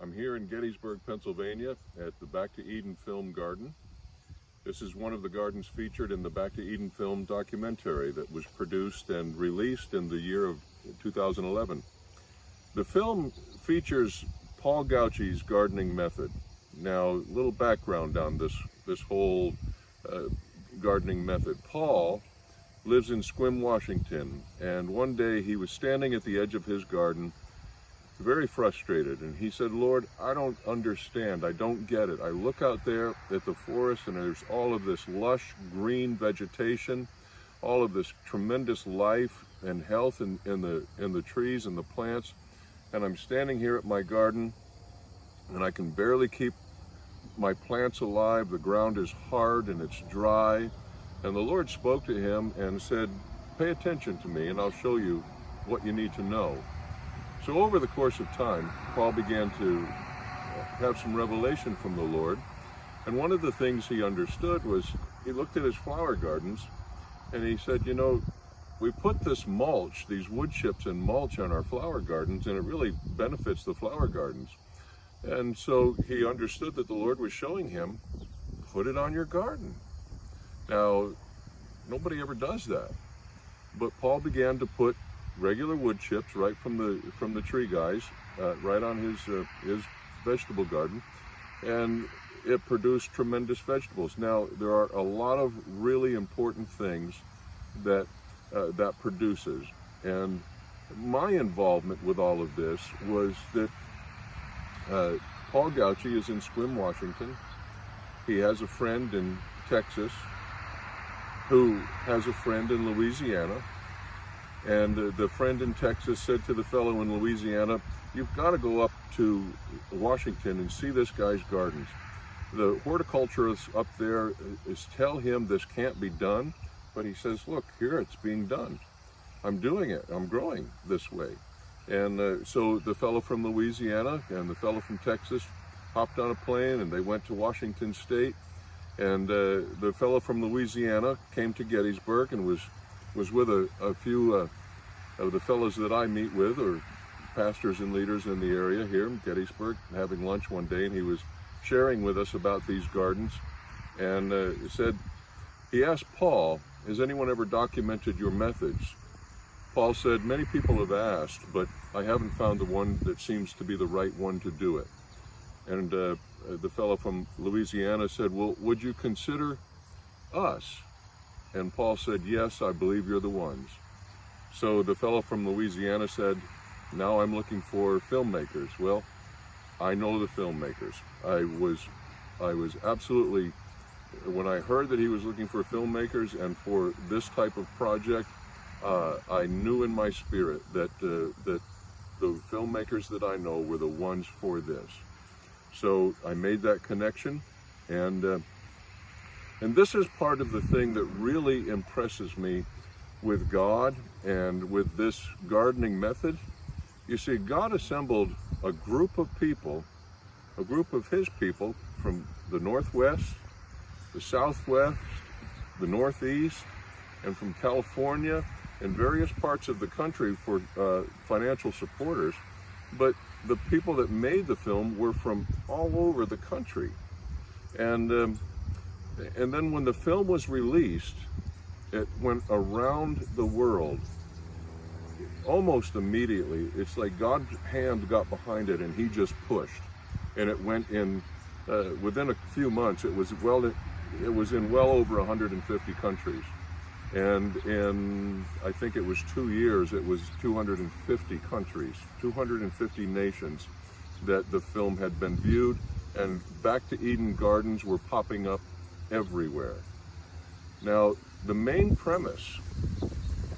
I'm here in Gettysburg, Pennsylvania at the Back to Eden Film Garden. This is one of the gardens featured in the Back to Eden film documentary that was produced and released in the year of 2011. The film features Paul Gauchi's gardening method. Now, a little background on this whole gardening method. Paul lives in Sequim, Washington, and one day he was standing at the edge of his garden, very frustrated, and he said, "Lord, I don't understand. I don't get it. I look out there at the forest and there's all of this lush green vegetation, all of this tremendous life and health in the trees and the plants, and I'm standing here at my garden and I can barely keep my plants alive. The ground is hard and it's dry." And the Lord spoke to him and said, "Pay attention to me and I'll show you what you need to know." So over the course of time, Paul began to have some revelation from the Lord. And one of the things he understood was, he looked at his flower gardens and he said, "You know, we put this mulch, these wood chips and mulch on our flower gardens, and it really benefits the flower gardens." And so he understood that the Lord was showing him, put it on your garden. Now, nobody ever does that. But Paul began to put regular wood chips right from the tree guys, right on his vegetable garden, and it produced tremendous vegetables. Now, there are a lot of really important things that that produces, and my involvement with all of this was that Paul Gauchi is in Sequim, Washington. He has a friend in Texas who has a friend in Louisiana. And the friend in Texas said to the fellow in Louisiana, "You've got to go up to Washington and see this guy's gardens. The horticulturists up there tell him this can't be done, but he says, look, here it's being done. I'm doing it. I'm growing this way." And so the fellow from Louisiana and the fellow from Texas hopped on a plane and they went to Washington State. And the fellow from Louisiana came to Gettysburg and was with a few of the fellows that I meet with, or pastors and leaders in the area here in Gettysburg, having lunch one day, and he was sharing with us about these gardens, and he asked Paul, "Has anyone ever documented your methods?" Paul said, "Many people have asked, but I haven't found the one that seems to be the right one to do it." And the fellow from Louisiana said, "Well, would you consider us?" And Paul said, "Yes, I believe you're the ones." So the fellow from Louisiana said, "Now I'm looking for filmmakers." Well, I know the filmmakers. I was absolutely, when I heard that he was looking for filmmakers and for this type of project, I knew in my spirit that the filmmakers that I know were the ones for this. So I made that connection, and this is part of the thing that really impresses me with God and with this gardening method. You see, God assembled a group of people, a group of his people from the Northwest, the Southwest, the Northeast, and from California and various parts of the country for financial supporters. But the people that made the film were from all over the country. And then when the film was released, it went around the world almost immediately. It's like God's hand got behind it and he just pushed. And it went in, within a few months, it was in well over 150 countries. And in, I think it was 2 years, it was 250 countries, 250 nations that the film had been viewed, and Back to Eden gardens were popping up everywhere. Now, the main premise,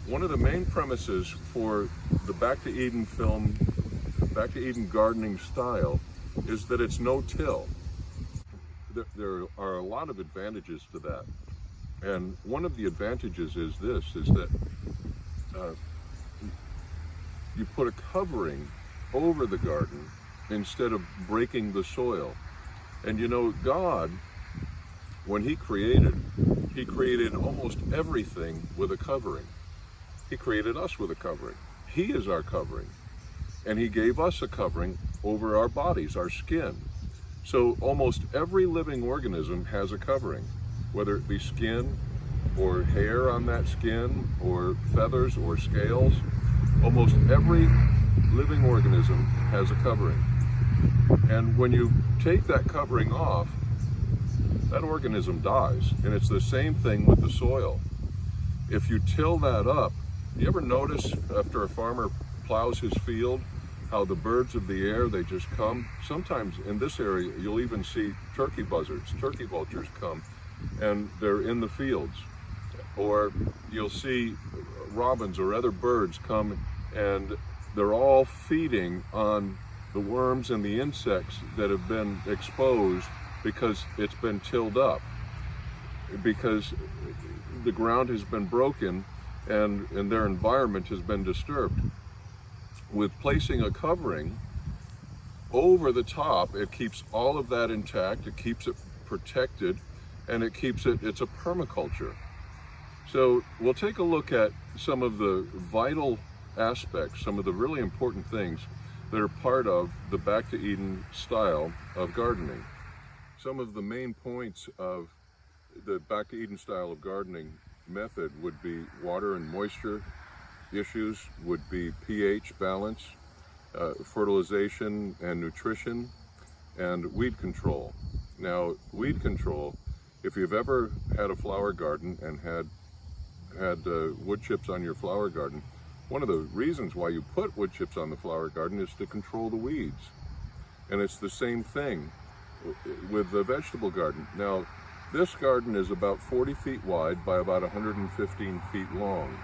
one of the main premises for the Back to Eden film, Back to Eden gardening style, is that it's no-till. There are a lot of advantages to that. And one of the advantages is this, is that you put a covering over the garden instead of breaking the soil. And you know, God, when he created almost everything with a covering. He created us with a covering. He is our covering. And he gave us a covering over our bodies, our skin. So almost every living organism has a covering, whether it be skin or hair on that skin or feathers or scales. Almost every living organism has a covering. And when you take that covering off, that organism dies. And it's the same thing with the soil. If you till that up, you ever notice after a farmer plows his field, how the birds of the air, they just come? Sometimes in this area, you'll even see turkey buzzards, turkey vultures come, and they're in the fields. Or you'll see robins or other birds come, and they're all feeding on the worms and the insects that have been exposed because it's been tilled up, because the ground has been broken and their environment has been disturbed. With placing a covering over the top, it keeps all of that intact, it keeps it protected, and it keeps it, it's a permaculture. So we'll take a look at some of the vital aspects, some of the really important things that are part of the Back to Eden style of gardening. Some of the main points of the Back to Eden style of gardening method would be water and moisture issues, would be pH balance, fertilization and nutrition, and weed control. Now, weed control, if you've ever had a flower garden and had wood chips on your flower garden, one of the reasons why you put wood chips on the flower garden is to control the weeds. And it's the same thing with the vegetable garden. Now, this garden is about 40 feet wide by about 115 feet long.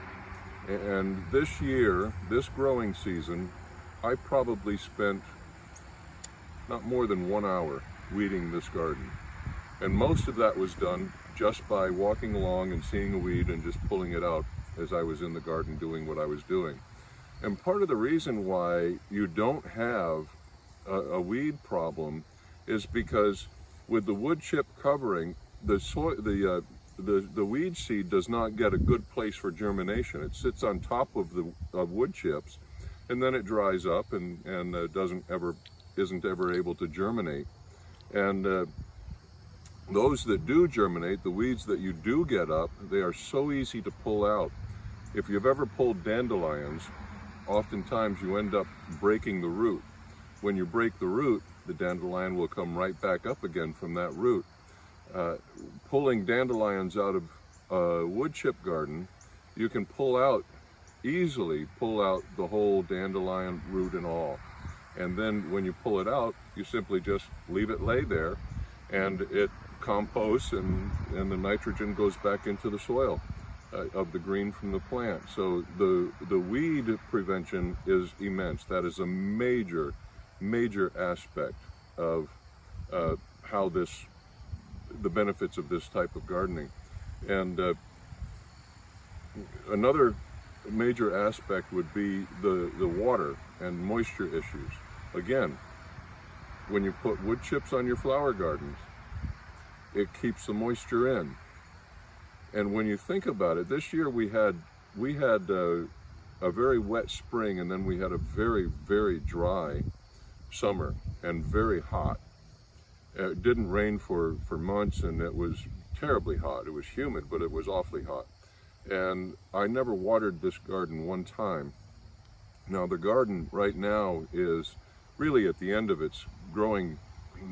And this year, this growing season, I probably spent not more than 1 hour weeding this garden. And most of that was done just by walking along and seeing a weed and just pulling it out as I was in the garden doing what I was doing. And part of the reason why you don't have a weed problem is because with the wood chip covering, the weed seed does not get a good place for germination. It sits on top of the wood chips, and then it dries up and isn't ever able to germinate. And those that do germinate, the weeds that you do get up, they are so easy to pull out. If you've ever pulled dandelions, oftentimes you end up breaking the root. When you break the root, the dandelion will come right back up again from that root. Pulling dandelions out of a wood chip garden, you can easily pull out the whole dandelion root and all. And then when you pull it out, you simply just leave it lay there, and it composts, and the nitrogen goes back into the soil of the green from the plant. So the weed prevention is immense. That is a major aspect of how the benefits of this type of gardening. And another major aspect would be the water and moisture issues. Again, when you put wood chips on your flower gardens, it keeps the moisture in. And when you think about it, this year we had a very wet spring, and then we had a very dry summer and very hot. It didn't rain for months, and it was terribly hot. It was humid, but it was awfully hot. And I never watered this garden one time. Now the garden right now is really at the end of its growing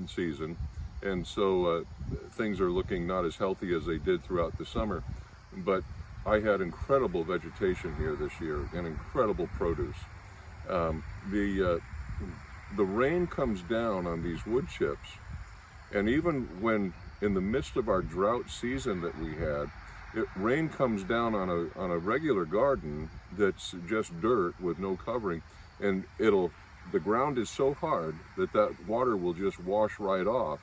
season, and so things are looking not as healthy as they did throughout the summer. But I had incredible vegetation here this year and incredible produce. The rain comes down on these wood chips, and even when in the midst of our drought season that we had, rain comes down on a regular garden that's just dirt with no covering, and the ground is so hard that water will just wash right off.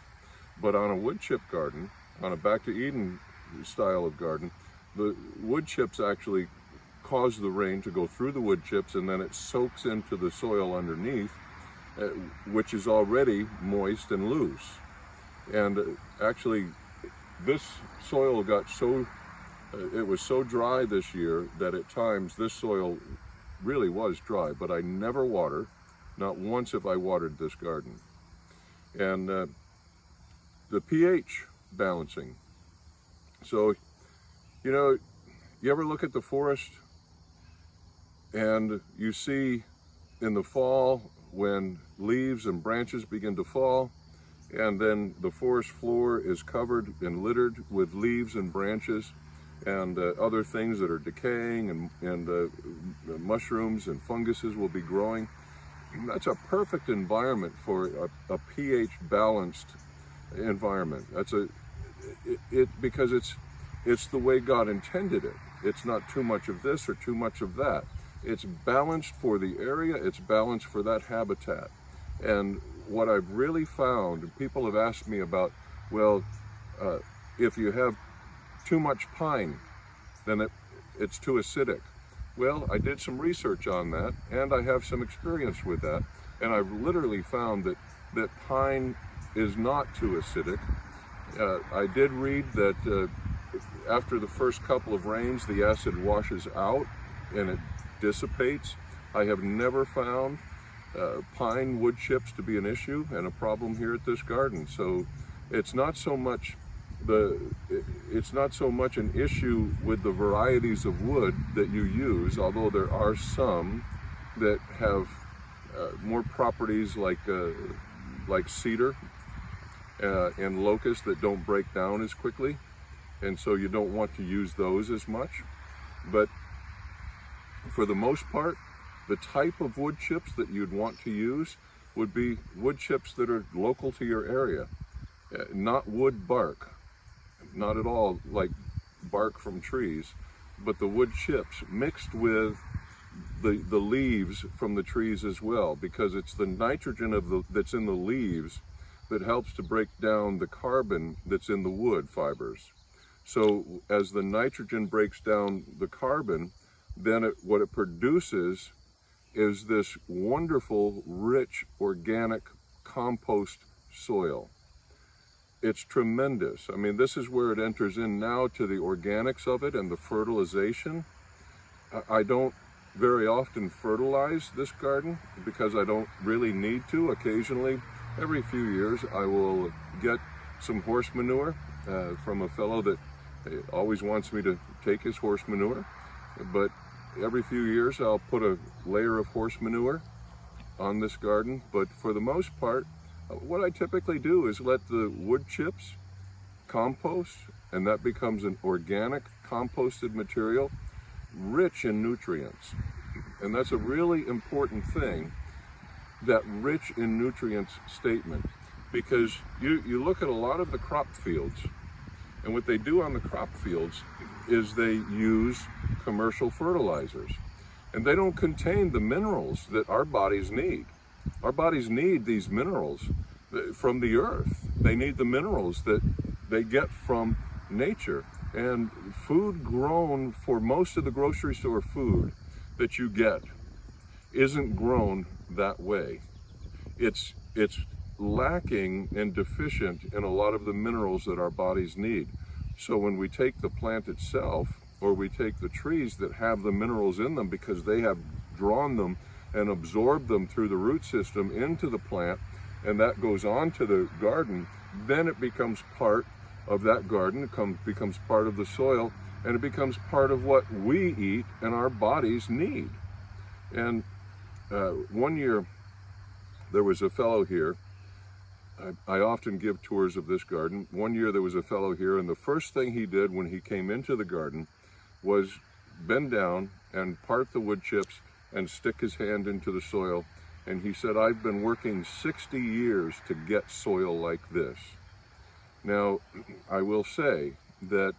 But on a wood chip garden, on a Back to Eden style of garden, the wood chips actually cause the rain to go through the wood chips, and then it soaks into the soil underneath, which is already moist and loose. And actually, this soil got it was so dry this year that at times this soil really was dry, but I never water. Not once have I watered this garden. And the pH balancing. So, you know, you ever look at the forest and you see in the fall when leaves and branches begin to fall, and then the forest floor is covered and littered with leaves and branches and other things that are decaying, and mushrooms and funguses will be growing. That's a perfect environment for a pH balanced environment. Because it's the way God intended it. It's not too much of this or too much of that. It's balanced for the area, it's balanced for that habitat. And what I've really found, and people have asked me about, well, if you have too much pine, then it's too acidic. Well, I did some research on that, and I have some experience with that, and I've literally found that pine is not too acidic. I did read that after the first couple of rains, the acid washes out and it dissipates. I have never found pine wood chips to be an issue and a problem here at this garden. So it's not so much an issue with the varieties of wood that you use, although there are some that have more properties like cedar and locust that don't break down as quickly, and so you don't want to use those as much. But for the most part, the type of wood chips that you'd want to use would be wood chips that are local to your area, not wood bark, not at all like bark from trees, but the wood chips mixed with the leaves from the trees as well, because it's the nitrogen that's in the leaves that helps to break down the carbon that's in the wood fibers. So as the nitrogen breaks down the carbon, then what it produces is this wonderful, rich, organic compost soil. It's tremendous. I mean, this is where it enters in now to the organics of it and the fertilization. I don't very often fertilize this garden because I don't really need to. Occasionally, every few years, I will get some horse manure from a fellow that always wants me to take his horse manure. But every few years, I'll put a layer of horse manure on this garden. But for the most part, what I typically do is let the wood chips compost, and that becomes an organic composted material rich in nutrients. And that's a really important thing, that rich in nutrients statement, because you look at a lot of the crop fields, and what they do on the crop fields is they use commercial fertilizers, and they don't contain the minerals that our bodies need. Our bodies need these minerals from the earth. They need the minerals that they get from nature. And food grown, for most of the grocery store food that you get, isn't grown that way. It's lacking and deficient in a lot of the minerals that our bodies need. So when we take the plant itself, or we take the trees that have the minerals in them because they have drawn them and absorbed them through the root system into the plant, and that goes on to the garden, then it becomes part of that garden, becomes part of the soil, and it becomes part of what we eat and our bodies need. And one year, there was a fellow here. I often give tours of this garden. One year there was a fellow here, and the first thing he did when he came into the garden was bend down and part the wood chips and stick his hand into the soil. And he said, "I've been working 60 years to get soil like this." Now, I will say that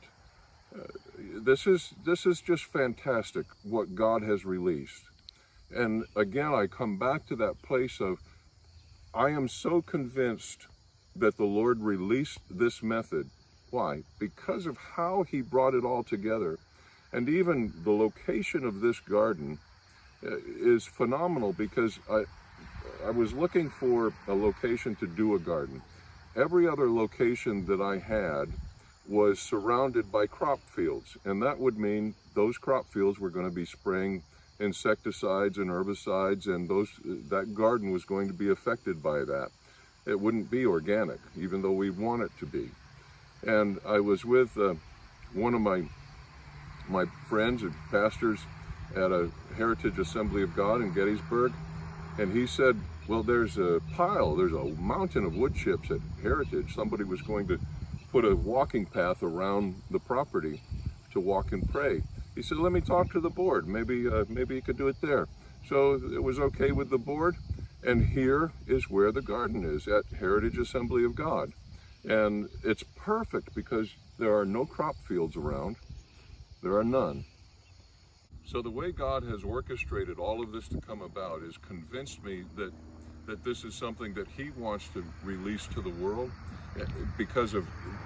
this is just fantastic what God has released. And again, I come back to that place of, I am so convinced that the Lord released this method. Why? Because of how he brought it all together. And even the location of this garden is phenomenal, because I was looking for a location to do a garden. Every other location that I had was surrounded by crop fields, and that would mean those crop fields were going to be spraying insecticides and herbicides, and that garden was going to be affected by that. It wouldn't be organic, even though we want it to be. And I was with one of my friends and pastors at a Heritage Assembly of God in Gettysburg, and he said, well, there's a mountain of wood chips at Heritage. Somebody was going to put a walking path around the property to walk and pray. He said, let me talk to the board. Maybe you could do it there. So it was okay with the board. And here is where the garden is, at Heritage Assembly of God. And it's perfect because there are no crop fields around. There are none. So the way God has orchestrated all of this to come about has convinced me that this is something that He wants to release to the world because of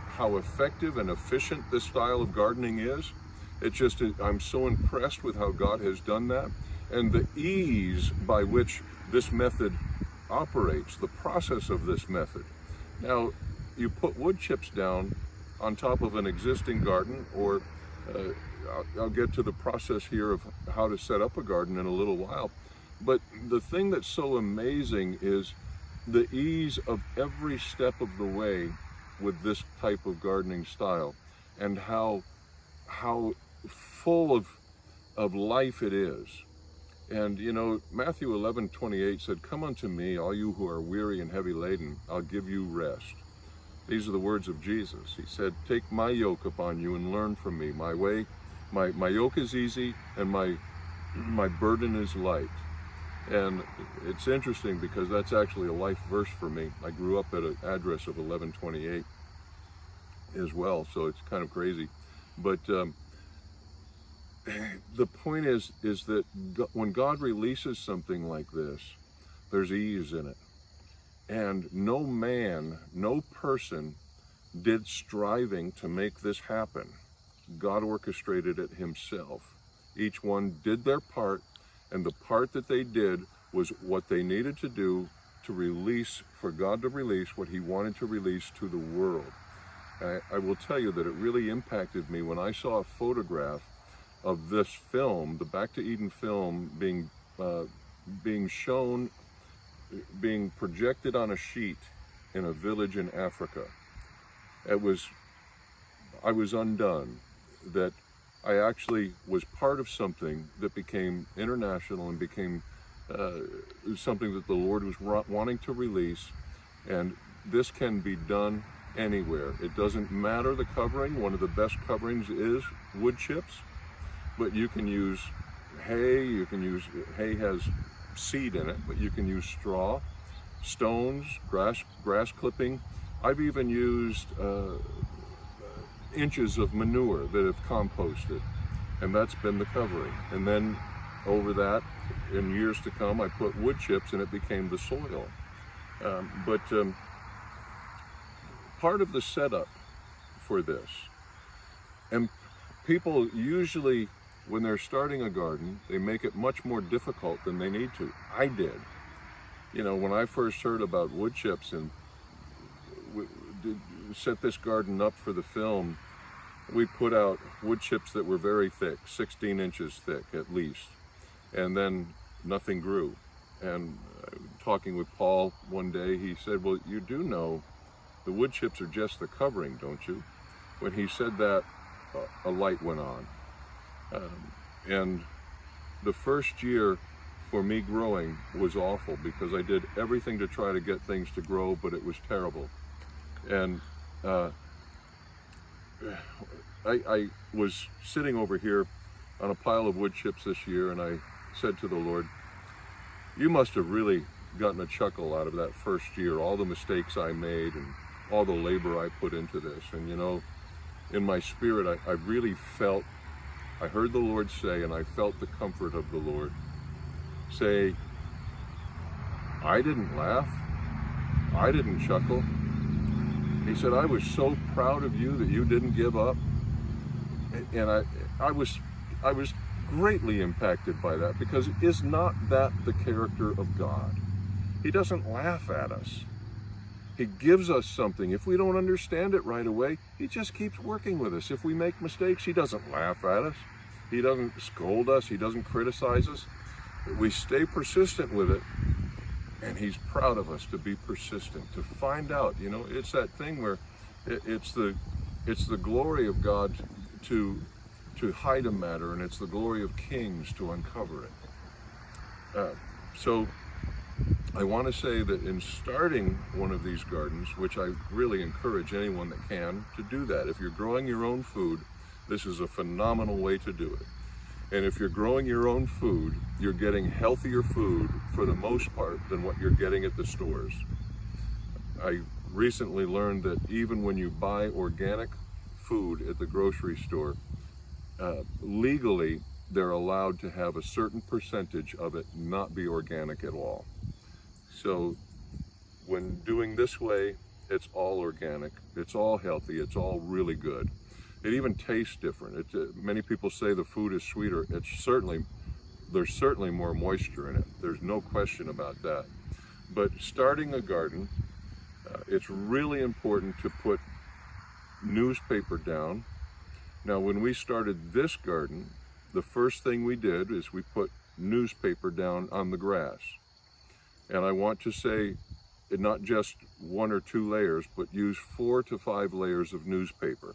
how effective and efficient this style of gardening is. I'm so impressed with how God has done that, and the ease by which this method operates, the process of this method. Now, you put wood chips down on top of an existing garden, or I'll get to the process here of how to set up a garden in a little while. But the thing that's so amazing is the ease of every step of the way with this type of gardening style, and how full of life it is. And you know, Matthew 11:28 said, come unto me, all you who are weary and heavy laden, I'll give you rest. These are the words of Jesus. He said, take my yoke upon you and learn from me. My yoke is easy and my burden is light. And it's interesting because that's actually a life verse for me. I grew up at an address of 1128 as well, so it's kind of crazy. But the point is that when God releases something like this, there's ease in it. And no man, no person did striving to make this happen. God orchestrated it Himself. Each one did their part, and the part that they did was what they needed to do to release, for God to release what He wanted to release to the world. I will tell you that it really impacted me when I saw a photograph of this film, the Back to Eden film, being shown, being projected on a sheet in a village in Africa. I was undone that I actually was part of something that became international and became something that the Lord was wanting to release. And this can be done anywhere. It doesn't matter the covering. One of the best coverings is wood chips, but you can use hay. Hay has seed in it, but you can use straw, stones, grass clipping. I've even used inches of manure that have composted, and that's been the covering. And then over that, in years to come, I put wood chips and it became the soil. But part of the setup for this, and people usually, when they're starting a garden, they make it much more difficult than they need to. I did. You know, when I first heard about wood chips and set this garden up for the film, we put out wood chips that were very thick, 16 inches thick at least, and then nothing grew. And talking with Paul one day, he said, well, you do know the wood chips are just the covering, don't you? When he said that, a light went on. And the first year for me growing was awful because I did everything to try to get things to grow, but it was terrible. And I was sitting over here on a pile of wood chips this year, and I said to the Lord, you must have really gotten a chuckle out of that first year, all the mistakes I made and all the labor I put into this. And you know, in my spirit, I really felt, I heard the Lord say, and I felt the comfort of the Lord say, I didn't laugh, I didn't chuckle. He said, I was so proud of you that you didn't give up. And I was greatly impacted by that, because is not that the character of God? He doesn't laugh at us. He gives us something. If we don't understand it right away, He just keeps working with us. If we make mistakes, He doesn't laugh at us. He doesn't scold us. He doesn't criticize us. We stay persistent with it, and he's proud of us to be persistent, to find out. You know, it's that thing where it's the glory of God to hide a matter, and it's the glory of kings to uncover it. So I want to say that in starting one of these gardens, which I really encourage anyone that can to do that. If you're growing your own food, this is a phenomenal way to do it. And if you're growing your own food, you're getting healthier food for the most part than what you're getting at the stores. I recently learned that even when you buy organic food at the grocery store, legally they're allowed to have a certain percentage of it not be organic at all. So when doing this way, it's all organic, it's all healthy, it's all really good. It even tastes different. Many people say the food is sweeter. There's certainly more moisture in it. There's no question about that. But starting a garden, it's really important to put newspaper down. Now, when we started this garden, the first thing we did is we put newspaper down on the grass. And I want to say, not just 1 or 2 layers, but use 4 to 5 layers of newspaper.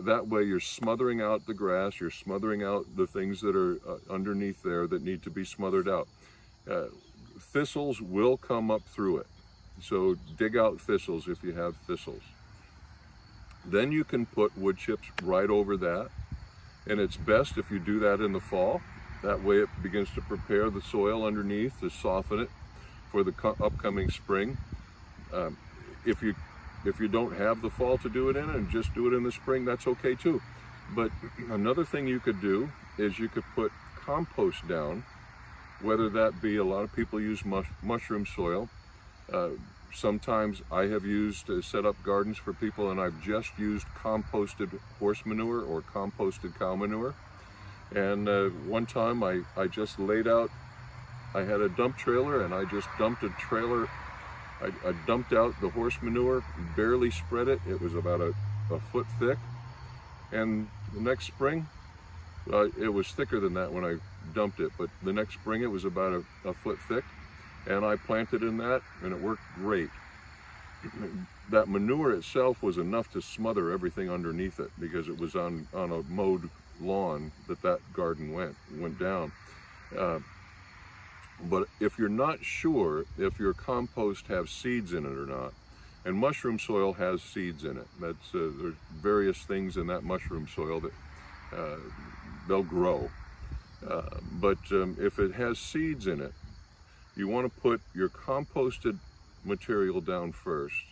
That way you're smothering out the grass, you're smothering out the things that are underneath there that need to be smothered out. Thistles will come up through it, so dig out thistles if you have thistles. Then you can put wood chips right over that, and it's best if you do that in the fall. That way it begins to prepare the soil underneath to soften it for the upcoming spring. If you don't have the fall to do it in and just do it in the spring, that's okay too. But another thing you could do is you could put compost down, whether that be, a lot of people use mushroom soil. Sometimes I have used set up gardens for people, and I've just used composted horse manure or composted cow manure. And one time I just laid out, I had a dump trailer, and I just dumped a trailer. I dumped out the horse manure, barely spread it. It was about a foot thick. And the next spring, it was thicker than that when I dumped it, but the next spring it was about a foot thick. And I planted in that, and it worked great. That manure itself was enough to smother everything underneath it, because it was on a mowed lawn that garden went down. But if you're not sure if your compost has seeds in it or not, and mushroom soil has seeds in it, there's various things in that mushroom soil that they'll grow. But if it has seeds in it, you want to put your composted material down first,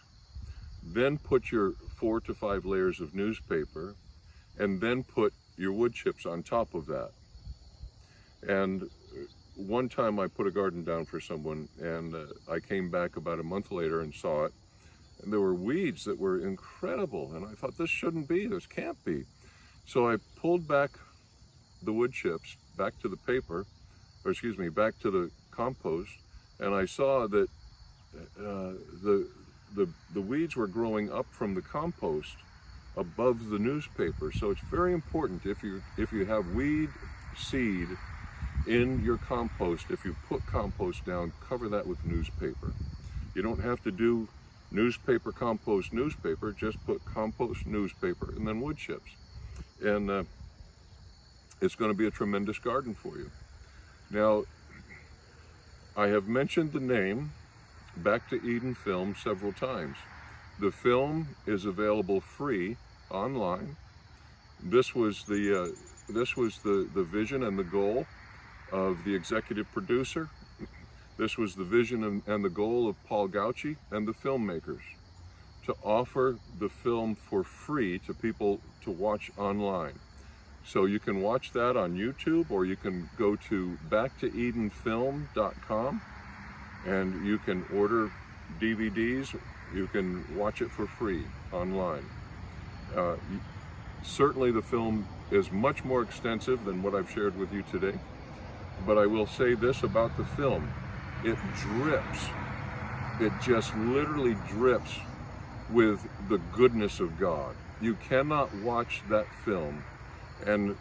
then put your 4 to 5 layers of newspaper, and then put your wood chips on top of that. And one time I put a garden down for someone, and I came back about a month later and saw it, and there were weeds that were incredible, and I thought, this can't be. So I pulled back the wood chips back to the back to the compost, and I saw that the weeds were growing up from the compost above the newspaper. So it's very important, if you have weed seed in your compost, if you put compost down, cover that with newspaper. You don't have to do newspaper, compost, newspaper, just put compost, newspaper, and then wood chips. And it's going to be a tremendous garden for you. Now, I have mentioned the name Back to Eden film several times. The film is available free online. This was the vision and the goal of the executive producer. This was the vision and the goal of Paul Gauci and the filmmakers, to offer the film for free to people to watch online. So you can watch that on YouTube, or you can go to backtoedenfilm.com and you can order DVDs. You can watch it for free online. Certainly the film is much more extensive than what I've shared with you today, but I will say this about the film: it drips. It just literally drips with the goodness of God. You cannot watch that film and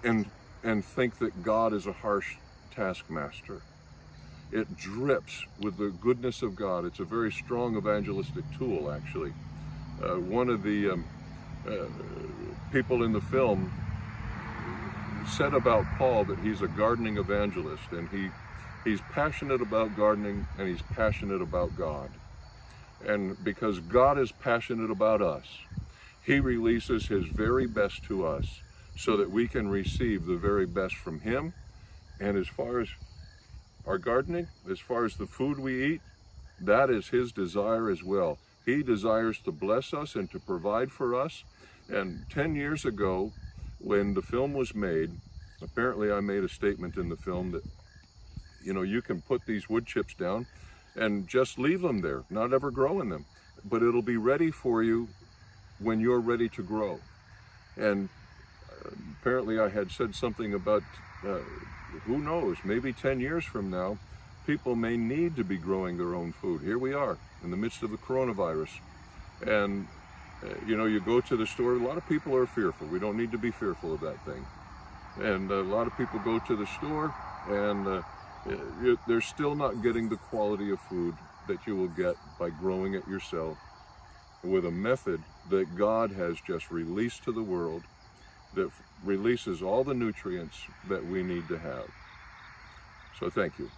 and think that God is a harsh taskmaster. It drips with the goodness of God. It's a very strong evangelistic tool, actually. One of the people in the film said about Paul that he's a gardening evangelist, and he's passionate about gardening, and he's passionate about God. And because God is passionate about us, he releases his very best to us so that we can receive the very best from him. And as far as our gardening, as far as the food we eat, that is his desire as well. He desires to bless us and to provide for us. And 10 years ago, when the film was made, apparently I made a statement in the film that, you know, you can put these wood chips down and just leave them there, not ever growing them, but it'll be ready for you when you're ready to grow. And apparently I had said something about, who knows, maybe 10 years from now, people may need to be growing their own food. Here we are in the midst of the coronavirus. And, you know, you go to the store, a lot of people are fearful. We don't need to be fearful of that thing. And a lot of people go to the store and they're still not getting the quality of food that you will get by growing it yourself with a method that God has just released to the world, that releases all the nutrients that we need to have. So thank you.